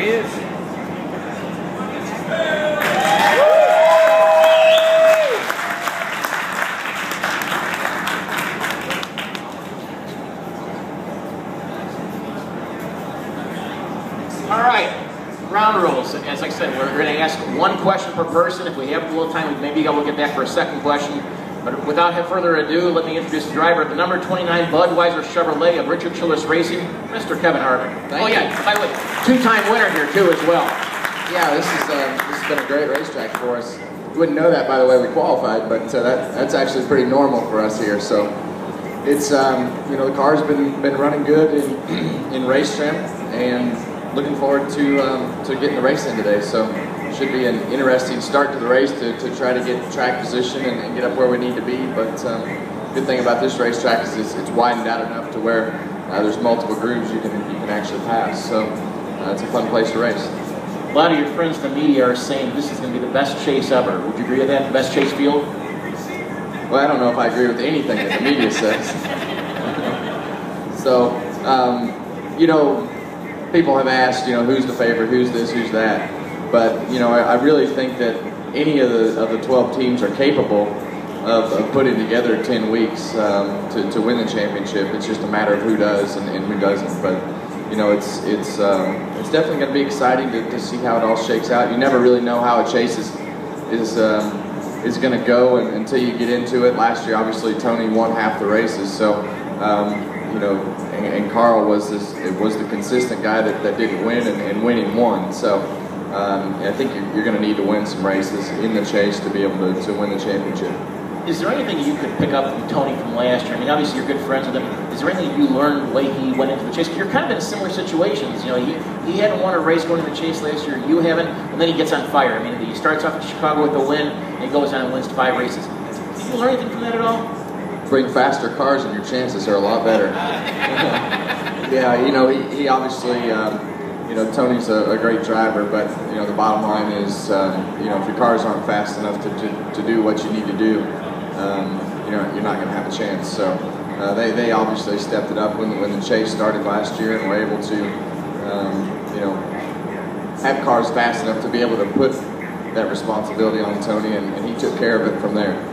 he is. All right, ground rules. As I said, we're going to ask one question per person. If we have a little time, maybe we'll get back for a second question. But without further ado, let me introduce the driver of the number 29 Budweiser Chevrolet of Richard Childress Racing, Mr. Kevin Harvick. Thank you. By the way, two-time winner here too as well. Yeah, this has been a great racetrack for us. You wouldn't know that by the way we qualified, but that's actually pretty normal for us here. So it's you know, the car's been running good in race trim, and looking forward to getting the race in today. So it should be an interesting start to the race to try to get track position and get up where we need to be. But good thing about this racetrack is it's widened out enough to where there's multiple grooves you can actually pass. So it's a fun place to race. A lot of your friends in the media are saying this is going to be the best chase ever. Would you agree with that? The best chase field? Well, I don't know if I agree with anything that the media says. So, you know, people have asked, you know, who's the favorite, who's this, who's that. But, you know, I really think that any of the 12 teams are capable of putting together 10 weeks to win the championship. It's just a matter of who does and who doesn't. But, you know, it's definitely going to be exciting to see how it all shakes out. You never really know how a chase is going to go until you get into it. Last year, obviously, Tony won half the races, so you know, and Carl was the consistent guy that didn't win, and winning won. So I think you're going to need to win some races in the chase to be able to win the championship. Is there anything you could pick up from Tony from last year? I mean, obviously you're good friends with him. Is there anything you learned the way he went into the chase? Because you're kind of in similar situations. You know, he hadn't won a race going into the chase last year. You haven't, and then he gets on fire. I mean, he starts off in Chicago with the win, and he goes on and wins 5 races. Did you learn anything from that at all? Bring faster cars, and your chances are a lot better. Yeah, you know, he obviously, you know, Tony's a great driver, but you know, the bottom line is, you know, if your cars aren't fast enough to do what you need to do, you know, you're not going to have a chance. So they obviously stepped it up when the chase started last year, and were able to, you know, have cars fast enough to be able to put that responsibility on Tony, and he took care of it from there.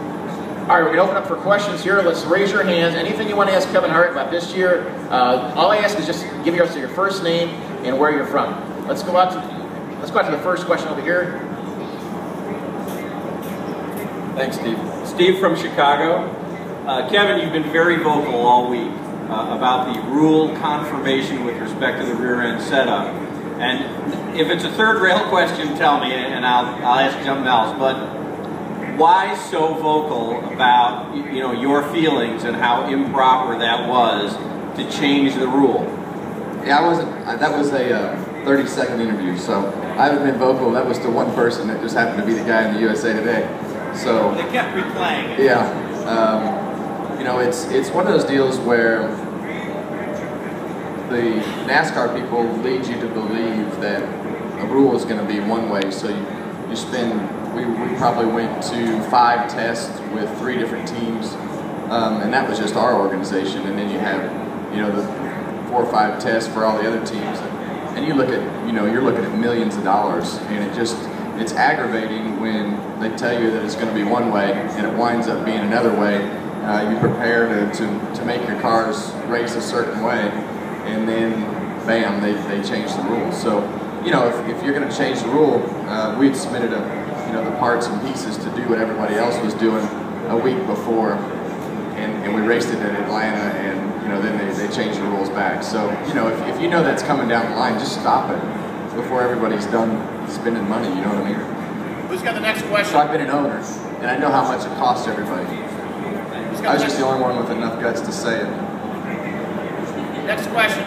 All right, we're going to open up for questions here. Let's raise your hands. Anything you want to ask Kevin Harvick about this year? All I ask is just give us your first name and where you're from. Let's go out to the first question over here. Thanks, Steve. Steve from Chicago. Kevin, you've been very vocal all week about the rule confirmation with respect to the rear end setup. And if it's a third rail question, tell me, and I'll ask something else. But why so vocal about, you know, your feelings and how improper that was to change the rule? Yeah, that was a 30-second interview, so I haven't been vocal. That was to one person that just happened to be the guy in the USA Today. So they kept replaying it. Yeah, you know, it's one of those deals where the NASCAR people lead you to believe that a rule is going to be one way, so you spend. We probably went to 5 tests with 3 different teams, and that was just our organization. And then you have, you know, the 4 or 5 tests for all the other teams, and you look at, you know, you're looking at millions of dollars, and it's aggravating when they tell you that it's going to be one way and it winds up being another way. You prepare to make your cars race a certain way, and then bam, they change the rules. So, you know, if you're going to change the rule, we'd submitted the parts and pieces to do what everybody else was doing a week before, and we raced it in Atlanta, and you know, then they changed the rules back. So, you know, if you know that's coming down the line, just stop it before everybody's done spending money, you know what I mean? Who's got the next question? So I've been an owner, and I know how much it costs everybody. I was just the only one with enough guts to say it. Next question.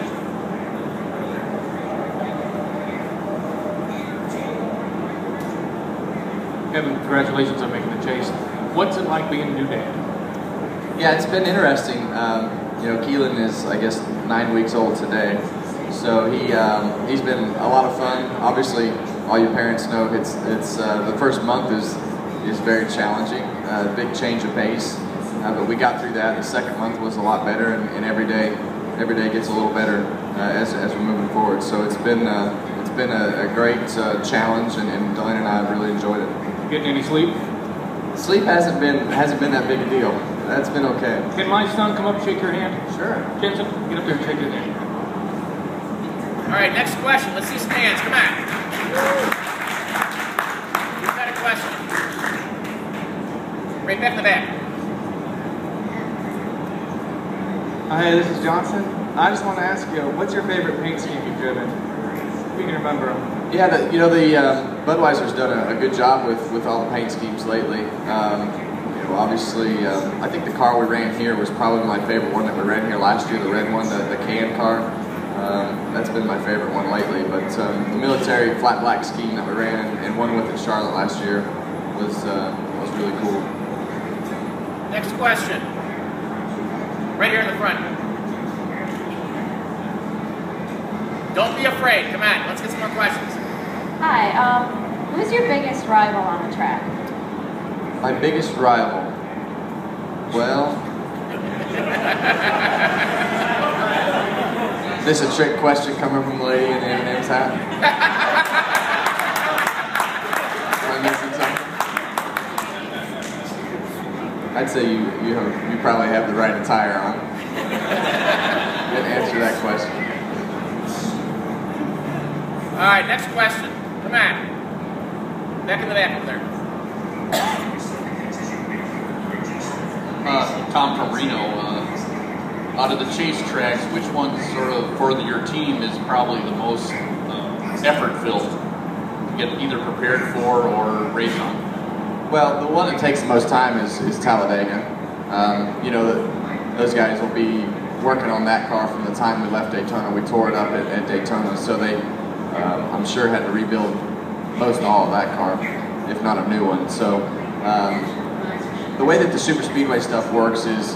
Kevin, congratulations on making the chase. What's it like being a new dad? Yeah, it's been interesting. You know, Keelan is, I guess, 9 weeks old today. So he's been a lot of fun. Obviously, all you parents know it's the first month is very challenging, big change of pace. But we got through that. The second month was a lot better, and every day gets a little better as we're moving forward. So it's been been a great challenge, and Delaney and I have really enjoyed it. Getting any sleep? Sleep hasn't been that big a deal. That's been okay. Can my son come up and shake your hand? Sure. Jensen, get up there and shake his hand. All right, next question. Let's see some hands. Come on. Who's got a question? Right back in the back. Hi, this is Johnson. I just want to ask you, what's your favorite paint scheme you've driven? If you can remember them. Yeah, Budweiser's done a good job with all the paint schemes lately. Obviously, I think the car we ran here was probably my favorite one that we ran here last year, the red one, the can car. That's been my favorite one lately. But the military flat black scheme that we ran and one with in Charlotte last year was really cool. Next question. Right here in the front. Don't be afraid. Come on, let's get some more questions. Hi, who's your biggest rival on the track? My biggest rival? Well... Is this a trick question coming from the lady in the M&M's hat? Am I missing something? I'd say you probably have the right attire on. Didn't answer that question. All right, next question. Come on. Back in the back over there. Tom from Reno. Out of the chase tracks, which one sort of for your team is probably the most effort-filled to get either prepared for or race on? Well, the one that takes the most time is Talladega. Those guys will be working on that car from the time we left Daytona. We tore it up at Daytona, so they, I'm sure, had to rebuild most all of that car, if not a new one. So the way that the super speedway stuff works is,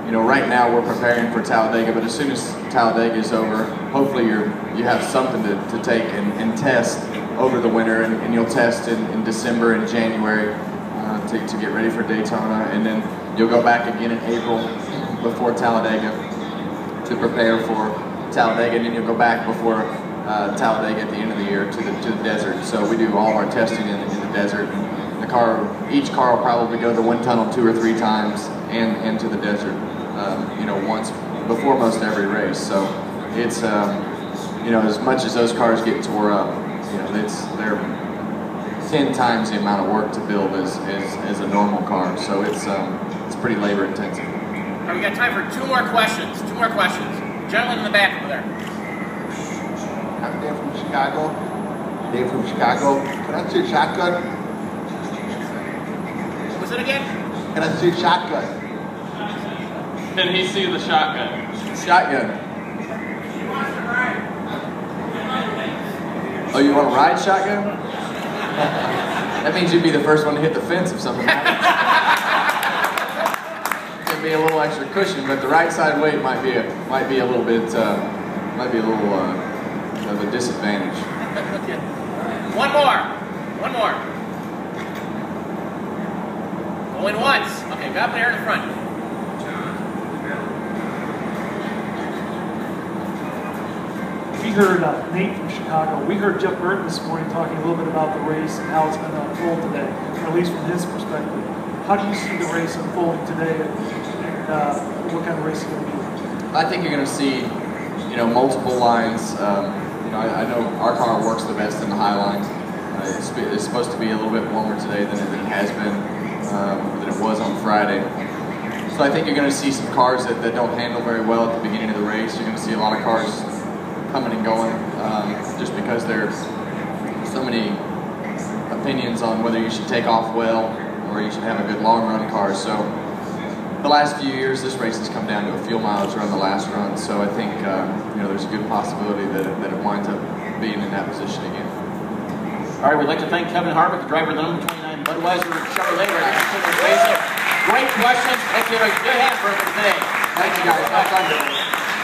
right now we're preparing for Talladega, but as soon as Talladega is over, hopefully you have something to take and test over the winter, and you'll test in December and January to get ready for Daytona, and then you'll go back again in April before Talladega to prepare for Talladega, and then you'll go back before Talladega at the end of the year to the desert. So we do all of our testing in the desert. Each car will probably go the wind tunnel 2 or 3 times and into the desert, once before most every race. So it's, as much as those cars get tore up, they're 10 times the amount of work to build as a normal car. So it's pretty labor intensive. All right, we got time for 2 more questions. 2 more questions. Gentleman in the back over there. I'm Dave from Chicago. Dave from Chicago. Can I see a shotgun? What was it again? Can I see a shotgun? Can he see the shotgun? Shotgun. Oh, you want to ride shotgun? That means you'd be the first one to hit the fence if something happens. It'd be a little extra cushion, but the right side weight might be a little bit of a disadvantage. One more. Going once. Okay, got up there in the front. We heard Nate from Chicago. We heard Jeff Burton this morning talking a little bit about the race and how it's going to unfold today, or at least from his perspective. How do you see the race unfolding today, and what kind of race is it going to be? I think you're going to see, multiple lines. I know our car works the best in the high lines. It's supposed to be a little bit warmer today than it has been, than it was on Friday. So I think you're going to see some cars that don't handle very well at the beginning of the race. You're going to see a lot of cars coming and going, just because there's so many opinions on whether you should take off well or you should have a good long run car. So the last few years, this race has come down to a fuel mileage run the last run. So I think there's a good possibility that it winds up being in that position again. All right, we'd like to thank Kevin Harvick, the driver of the number 29 Budweiser Chevrolet Racing. Great questions. Let's give a good hand for him today. Thank you guys.